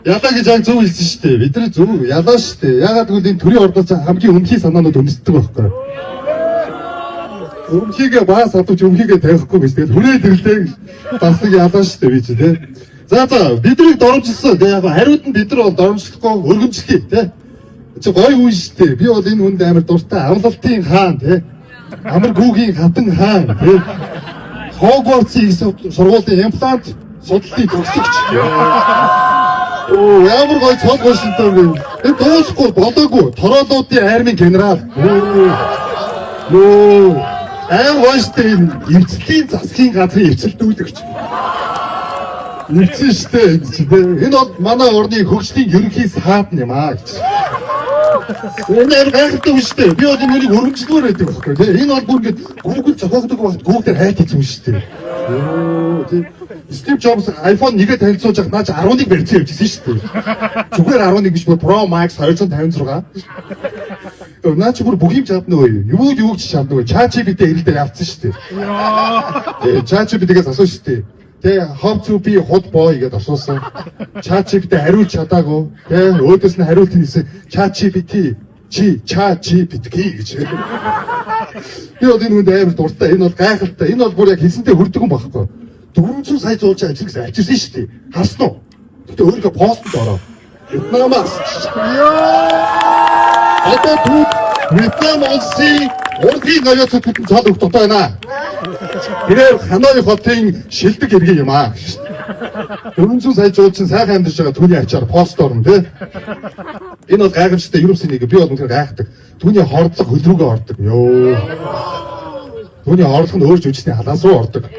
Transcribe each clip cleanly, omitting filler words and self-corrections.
Ялаа гэж яг зөв хэлсэн шүү дээ. Бид нар зөв ялаа шүү дээ. Ягаад гэвэл энэ төрийн ордоос хамгийн өмнөхий санаанууд өмсдөг байхгүй. Өмхийгээ баас хатууч өмхийгээ тавихгүй гэж тэгэл хүрээд ирлээ гэж бас нэг ялаа шүү дээ би чи тий. За биднийг доромжилсан. Тэгээ яг хариуд нь бид нар бол доромжлохгүй өргөмжлөе тий. Чи гоё хүн шүү дээ. Би бол энэ хүнд амар дуртай авлалтын хаан тий. Амар гүүгийн хатан хаан тий. Хогвартсын их сургуулийн имплант судлалын төгсөгч. Оо ямар гоё цол гошинтой юм. Энэ дуусахгүй болоогүй. Тороолуудын армийн генерал. Нөө Айванштейн эвцлийн засгийн газрын эвцэлдүүлэгч. Эвцэн штэ энэ бол манай орны хөгжлийн ерөнхий саад юм аа гэж. Энэ гайхалтай юм штэ. Би бол энэ өргөмжлөөр байдаг байхгүй тий. Энэ бол бүр ингэ Google зохиогддог багт Google-ээр хайт хийсэн штэ. Оо тий. Steve Jobs iPhone 1-гээ танилцуулж байхад наач 11 барьсан явжсэн шүү дээ. Зүгээр 11 биш Pro Max 256. Наач бүр бүх юм чадна уу? Юу ч чадна уу? ChatGPT ирэлдээр явцсан шүү дээ. ChatGPT-гээс асууж шүү дээ. Тэ how to be hot boy гэдээ асуусан. ChatGPT хариулж чадаагүй. Тэ өөдөөс нь хариулт хийсэн ChatGPT ChatGPT гэж. Би бол энэ хүнд амар дуртай. Энэ бол гайхалтай. Энэ бол бүр яг хэлсэнтэй хүрдэг юм байхгүй. 400 сая зуулж ажилласан шүү дээ. Харсан уу? Тэгтээ өөрийнхөө постод ороо. Вьетнамаас. Одоо түүх Вьетнам улсын урлагийн ноёцод цол өгдөг байна. Тэр Ханой хотын шилдэг иргэн юм аа. 400 сая зуулж сайхан амьдарч байгаа түүний ачаар пост орно тий. Энэ бол гайхамшигтай Европсын нэг. Би бол үнэхээр гайхдаг. Түүний хордлого хөлрүүгээ ордог. Йоо. Түүний орлого нь өөр жүжигчний халаас руу ордог.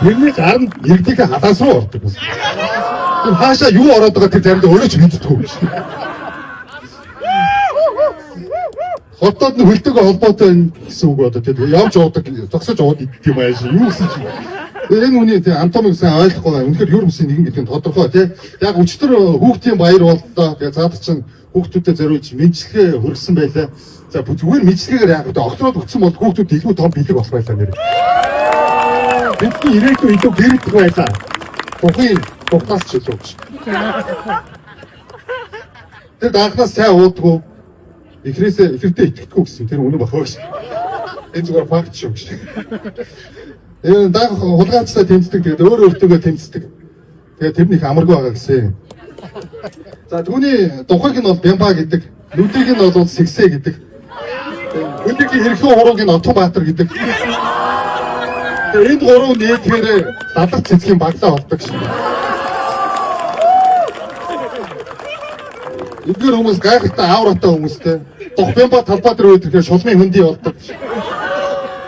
Тэрний гар нь иргэдийн халаас руу ордог. Тэр хаашаа юу ороод байгаа тэр заримдаа өөрөө ч мэддэггүй. Хотод нь хөлтөөгөө холбоотой гэсэн үг одоо тэр явж уудаг, зогсож уудаг гэдэг юм ааш. Юу гэсэн чинь. Энэ хүний тэр анатомиг сайн ойлгохгүй байгаа. Үнэхээр Европсын нэгэн гэдэг нь тодорхой тий. Яг өчтөр хүүхдийн баяр боллоо. Тэгээ цаад чинь хүүхдүүдэд зориулж мэдлэгээ хөргсөн байлаа. За зүгээр мэдлэгээр яг огцроод өгсөн бол хүүхдүүд илүү том бэлэг болох байлаа нэр. Бидний ирээдүйн илүү гэрэлтэх байлаа. Бухын бухтаас ч илүү гэж. Тэр даахнаас сайн уудгүй. Ихрээдээ итгэдэггүй гэсэн тэр үнэн бахаа гэж. Энэ зүгээр факт шүү гэж. Энэ даах хулгайчтай тэмцдэг тэгээд өөртөө тэмцдэг. Тэгээд тэрний их амаргүй байгаа гэсэн. За түүний тухайг нь бол Бямба гэдэг. Нүдийг нь бол Сэгсэ гэдэг. Нүдийн хэрхэн хурууг нь Отбаатар гэдэг. Энэ гурван нийтгээр дадлаг цэцгийн баглаа болдог шиг. Эдгээр хүмүүс гайхалтай аавратай хүмүүстэй. Дохбямба талбай дээр үехээр шулмын хөндөй болдог.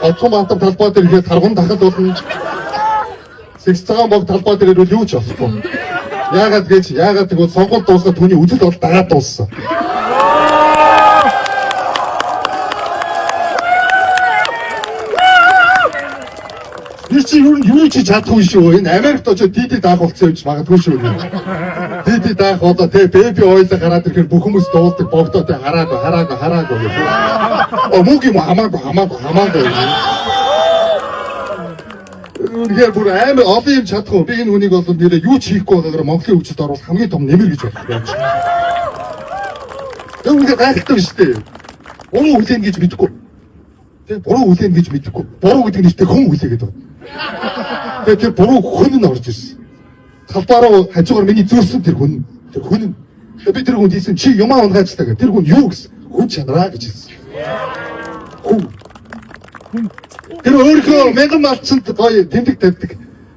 Отбаатар талбай дээр ихээр таргун дахад болно. Сэгцэгаан бог талбай дээр ирвэл юу ч болохгүй. Яагаад гэвэл сонгуульд дуусгаад түүний үзэл бол дагаад дууссан. Чи юу ч чадахгүй шүү. Энэ Америкт очоод дidi даах болцсон юм чи магадгүй шүү. Дidi даах одоо тэ бэби ойл гараад ирэхээр бүх хүмүүс дуулдаг богдоо тэ хараагүй гэх. Мөг юм хамаагүй. Үнэхээр бүр амар олон юм чадахгүй. Би энэ хүнийг бол нэрээ юу ч хийхгүй байгаагаар Монголын хөгжилд оруулах хамгийн том нэмэр гэж бодлоо. Үнэхээр гайхалтай шүү дээ. Буруу хүлээн гэж мэдэхгүй. Тэ буруу хүлээн гэж мэдэхгүй. Буруу гэдэг нэртэй хүн хүлээгээд байна. Тэгээд тэр буруу хүн нь орж ирсэн. Талбай руу хажуугаар миний зөөрсөн тэр хүн. Би тэр хүнд хэлсэн чи юмаа унгаачтаа гэх. Тэр хүн юу гэсэн? Хүн чанараа гэж хэлсэн. Хүн. Тэр өөрөө мянган малчинд гоё тэмдэг тавьдаг.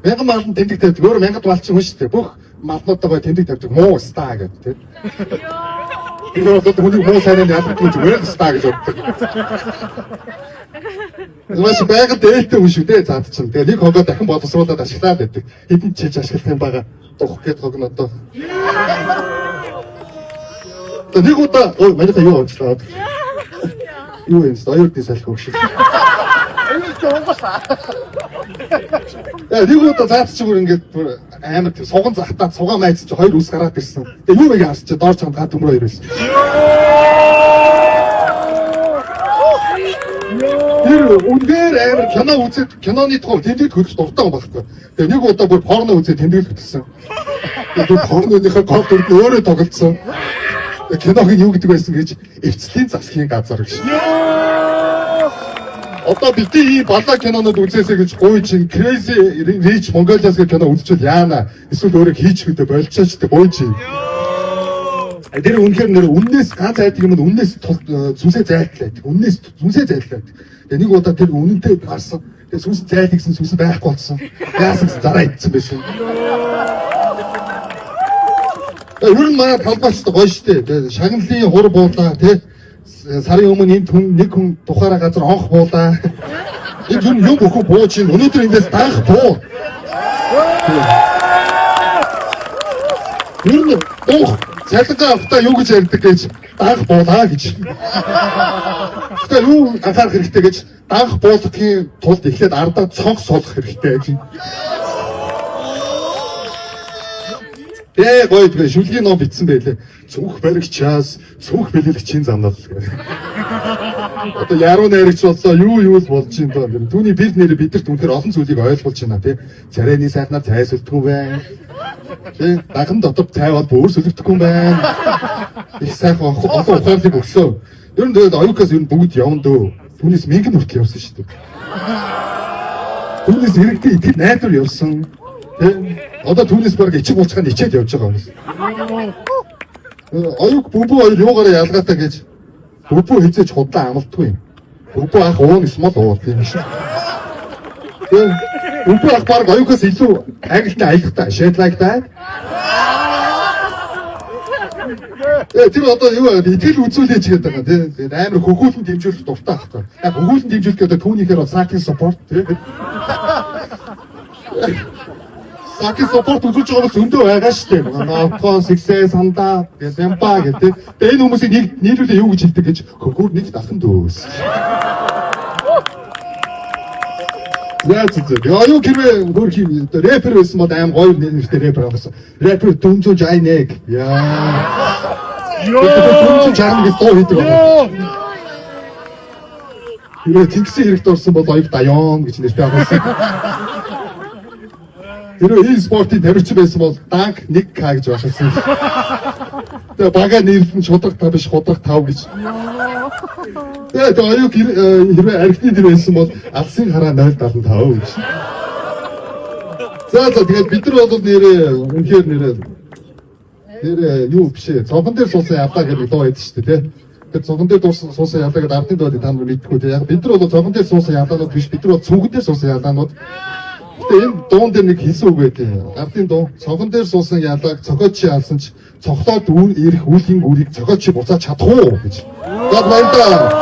Мянган малд тэмдэг тавьдаг. Өөр мянган малчин хүн шүү дээ. Бүх малнуудаа гоё тэмдэг тавьдаг. Муу ста гэдэг тийм. Тэр одоо хүний муу сайнаа ялгах гэж муу ста гэж боддог. Маш байгаль дээлтэй хүн шүү дээ заад чинь. Тэгээ нэг хогоо дахин боловсруулаад ашиглаад байдаг. Хэдэн чиж ашиглах юм байгаа. Дух гээд хогно одоо. Нэг удаа манайхаа юу онцлоо. Юу юм стоёрдын салхи өгш. Энэ ч онгосаа. Нэг удаа заад чинь бүр ингээд амар тийм суган захтаад сугаан майц чи хоёр үс гараад ирсэн. Тэгээ юу вэ харч чи доор чамд га төмрөө ирсэн. Тэр үнээр амар кино үзээд киноны тухай тэмдэглэл хөрөх дуртай юм байхгүй. Тэгээ нэг удаа бүр порно үзээд тэмдэглэл хөтөлсөн. Тэгээд хорныхоо гол дүрд өөрөө тоглолцсон. Киног нь юу гэдэг байсан гэж эвцлийн засгийн газар гэж. Одоо бидний ийм балаа кинонууд үзээсэй гэж гуй чинь Crazy Rich Mongolians гэх кино үзчихвэл яана. Эсвэл өөрөө хийж мэдээ болчихсон ч гэдэг гуй чинь. Тэр үнэхээр нэр үннээс ганц айдаг юм нь үннээс сүнсээ зайлтлаад. Үннээс сүнсээ зайлтлаад. Тэгээ нэг удаа тэр үнэнтэй гарсан. Тэгээ сүнс зайлгсан сүнс байхгүй болсон. Яасан зараа идсэн байсан. Ер нь манай талбайч гоё штэ. Тэгээ шагналын хур буулаа тий. Сарын өмнө энэ нэг хүн тухаараа газар онх буулаа. Энэ юм бүхэн бууж ин өнөөдөр эндээс данх буу. Ер нь цалингаа автаа юу гэж ярьдаг гэж данх буулаа гэж. Тэгээ юу анхаарах хэрэгтэй гэж данх буулгахын тулд эхлээд ардаа цонх суулгах хэрэгтэй гэж. Гоё тэгээ шүлгийн ном бичсэн байлээ. Цүнх баригчаас цүнх бэлгэлэгчийн замнал гэх. Одоо яруу найрагч боллоо юу л болж юм даа. Түүний бэлд нэрээ бидэрт үнэхээр олон зүйлийг ойлгуулж байна тий. Царайны сайхнаар цай сүлдэггүй байна. Тий. Дахин дотор цай бол бүр сүлдэгдэхгүй байна. Их сайхан олон ухаалыг өгсөн. Ер нь тэгээд оюукаас ер нь бүгд явна дөө. Түүнээс мянган хүртэл явсан шүү дээ. Түүнээс иргэдээ итгэл найдвар явсан. Одоо түүнээс баг ичиг булчгаанд ичээд явж байгаа юм. Оюук бүбүү хоёр юугаараа ялгаатай гэж бүбүү хизээж худлаа амлдгүй юм. Бүбүү ах уун смол уул юм шиг. Бүбүү ах баг оюукаас илүү ангилтай аялахтай шийдлайгтай. Тэр одоо юу итгэл үзүүлээч гэдэг байгаа тийм. Тэгээд амар хөгүүлэн дэмжүүлэх дуртай байхгүй. Яг хөгүүлэн дэмжүүлэх гэдэг түүнийхээр сакин support тийм. Сакин support үзүүлж байгаа хүмүүс өндөө байгаа шүү дээ. Ноотхон, сэгсээ, сандаа, ямпа гэдэг. Тэгээд энэ хүмүүсийг нийлүүлээ юу гэж хэлдэг гэж хөгүүр нэг дахин дөөс. Яа юу гэрээ хөр хий рэпер байсан мод аим гоё нэртэй рэпер авсан. Рэпер Дүнзүү Жайнэг. Яа. Дүнзүү Жайнэг гэж тоо хийдэг байна. Юу тэгсэн хэрэгт орсон бол оёг даяон гэж нэртэй авсан. Хэрвээ e-спортын тавьч байсан бол данк 1k гэж бахсан. Тэгээ бага нэрлэн шудраг 5 биш худраг 5 гэж. Тэгээ оюу хэрвээ архитын дэр байсан бол алсын хараа 075 гэж. За тэгээд бид нар бол нэрээ үнэхээр нэрээ юу биш ээ. Цонхон дээр суусан ялаа гэдэг дуу байдаг шүү дээ. Тэгээд цонхон дээр суусан ялаа гэдэг ардын дуу та нар мэдгүй дээ. Яг бид нар бол цонхон дээр суусан ялаанууд биш. Бид нар бол цүнхэн дээр суусан ялаанууд. Энэ дуун дээр нэг хийсэн үг байдیں۔ Ардын дуу цонхон дээр суусан ялааг цохиочи алсан ч цохлоод ирэх үлийн үрийг цохиочи буцааж чадах уу гэж. Яг баярлалаа.